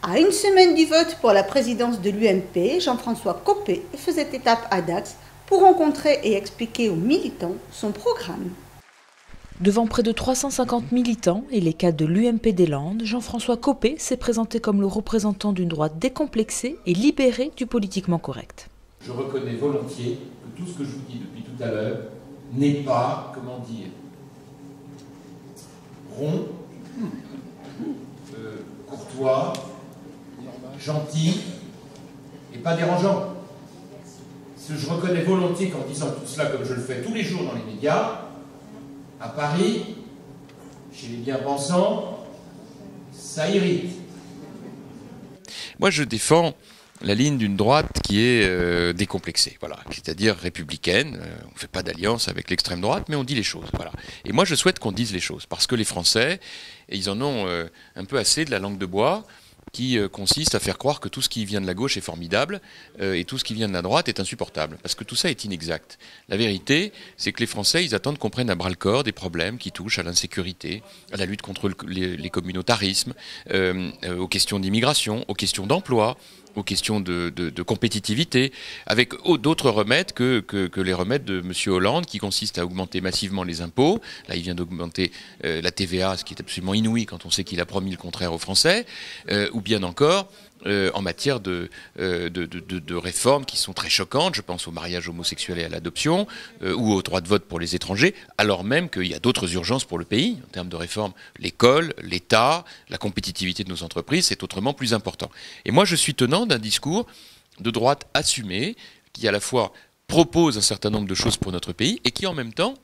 À une semaine du vote pour la présidence de l'UMP, Jean-François Copé faisait étape à Dax pour rencontrer et expliquer aux militants son programme. Devant près de 350 militants et les cadres de l'UMP des Landes, Jean-François Copé s'est présenté comme le représentant d'une droite décomplexée et libérée du politiquement correct. Je reconnais volontiers que tout ce que je vous dis depuis tout à l'heure n'est pas, comment dire, rond, courtois, gentil et pas dérangeant. Je reconnais volontiers qu'en disant tout cela, comme je le fais tous les jours dans les médias, à Paris, chez les bien-pensants, ça irrite. Moi, je défends la ligne d'une droite qui est décomplexée, voilà, c'est-à-dire républicaine. On ne fait pas d'alliance avec l'extrême droite, mais on dit les choses. Voilà. Et moi, je souhaite qu'on dise les choses, parce que les Français, ils en ont un peu assez de la langue de bois, qui consiste à faire croire que tout ce qui vient de la gauche est formidable et tout ce qui vient de la droite est insupportable. Parce que tout ça est inexact. La vérité, c'est que les Français, ils attendent qu'on prenne à bras-le-corps des problèmes qui touchent à l'insécurité, à la lutte contre les communautarismes, aux questions d'immigration, aux questions d'emploi, aux questions de compétitivité, avec d'autres remèdes que les remèdes de M. Hollande, qui consistent à augmenter massivement les impôts. Là, il vient d'augmenter la TVA, ce qui est absolument inouï quand on sait qu'il a promis le contraire aux Français, ou bien encore en matière de réformes qui sont très choquantes. Je pense au mariage homosexuel et à l'adoption, ou au droit de vote pour les étrangers, alors même qu'il y a d'autres urgences pour le pays, en termes de réformes. L'école, l'État, la compétitivité de nos entreprises, c'est autrement plus important. Et moi, je suis tenant d'un discours de droite assumé, qui à la fois propose un certain nombre de choses pour notre pays, et qui en même temps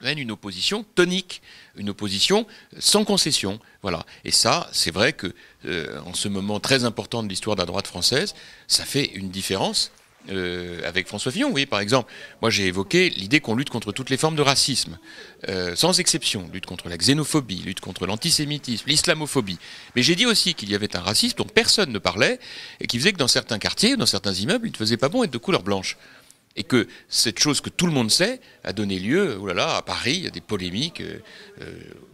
mène une opposition tonique, une opposition sans concession. Voilà. Et ça, c'est vrai que en ce moment très important de l'histoire de la droite française, ça fait une différence avec François Fillon. Vous voyez, par exemple, moi j'ai évoqué l'idée qu'on lutte contre toutes les formes de racisme, sans exception, lutte contre la xénophobie, lutte contre l'antisémitisme, l'islamophobie. Mais j'ai dit aussi qu'il y avait un racisme dont personne ne parlait et qui faisait que dans certains quartiers, dans certains immeubles, il ne faisait pas bon être de couleur blanche. Et que cette chose que tout le monde sait a donné lieu, oh là là, à Paris, à des polémiques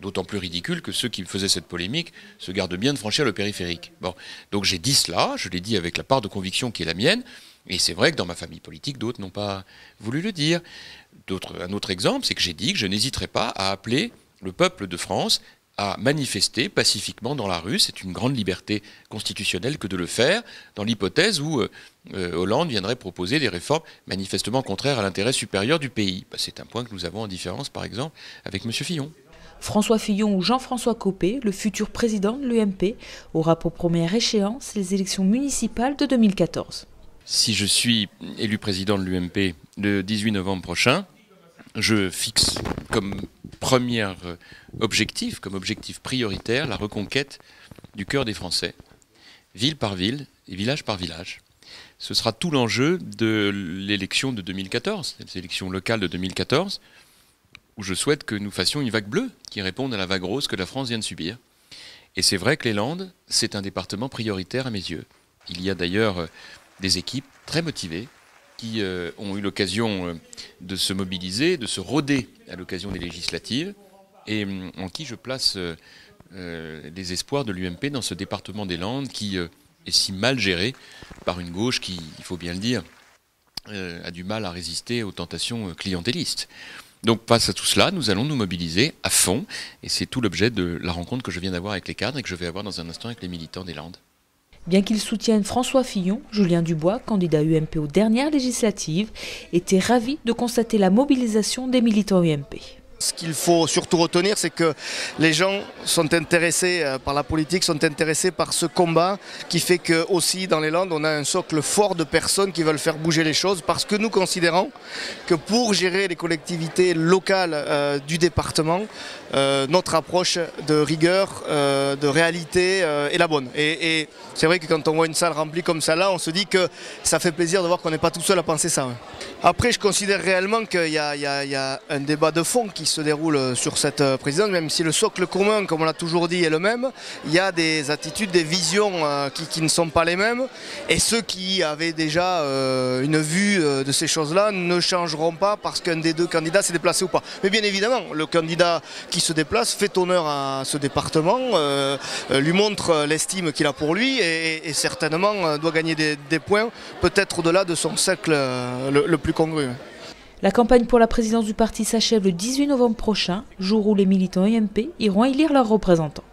d'autant plus ridicules que ceux qui faisaient cette polémique se gardent bien de franchir le périphérique. Bon, donc j'ai dit cela, je l'ai dit avec la part de conviction qui est la mienne, et c'est vrai que dans ma famille politique, d'autres n'ont pas voulu le dire. Un autre exemple, c'est que j'ai dit que je n'hésiterais pas à appeler le peuple de France à manifester pacifiquement dans la rue. C'est une grande liberté constitutionnelle que de le faire, dans l'hypothèse où Hollande viendrait proposer des réformes manifestement contraires à l'intérêt supérieur du pays. C'est un point que nous avons en différence, par exemple, avec M. Fillon. François Fillon ou Jean-François Copé, le futur président de l'UMP, aura pour première échéance les élections municipales de 2014. Si je suis élu président de l'UMP le 18 novembre prochain, je fixe comme premier objectif, comme objectif prioritaire, la reconquête du cœur des Français, ville par ville et village par village. Ce sera tout l'enjeu de l'élection de 2014, les élections locales de 2014, où je souhaite que nous fassions une vague bleue qui réponde à la vague rose que la France vient de subir. Et c'est vrai que les Landes, c'est un département prioritaire à mes yeux. Il y a d'ailleurs des équipes très motivées qui ont eu l'occasion de se mobiliser, de se roder à l'occasion des législatives, et en qui je place les espoirs de l'UMP dans ce département des Landes qui est si mal géré par une gauche qui, il faut bien le dire, a du mal à résister aux tentations clientélistes. Donc face à tout cela, nous allons nous mobiliser à fond, et c'est tout l'objet de la rencontre que je viens d'avoir avec les cadres et que je vais avoir dans un instant avec les militants des Landes. Bien qu'ils soutiennent François Fillon, Julien Dubois, candidat UMP aux dernières législatives, était ravi de constater la mobilisation des militants UMP. Ce qu'il faut surtout retenir, c'est que les gens sont intéressés par la politique, sont intéressés par ce combat qui fait que aussi dans les Landes, on a un socle fort de personnes qui veulent faire bouger les choses parce que nous considérons que pour gérer les collectivités locales du département, notre approche de rigueur, de réalité est la bonne. Et c'est vrai que quand on voit une salle remplie comme ça là, on se dit que ça fait plaisir de voir qu'on n'est pas tout seul à penser ça. Après, je considère réellement qu'il y a un débat de fond qui se déroule sur cette présidence, même si le socle commun, comme on l'a toujours dit, est le même, il y a des attitudes, des visions qui ne sont pas les mêmes. Et ceux qui avaient déjà une vue de ces choses-là ne changeront pas parce qu'un des deux candidats s'est déplacé ou pas. Mais bien évidemment, le candidat qui se déplace fait honneur à ce département, lui montre l'estime qu'il a pour lui et certainement doit gagner des points, peut-être au-delà de son cercle le plus congru. La campagne pour la présidence du parti s'achève le 18 novembre prochain, jour où les militants UMP iront élire leurs représentants.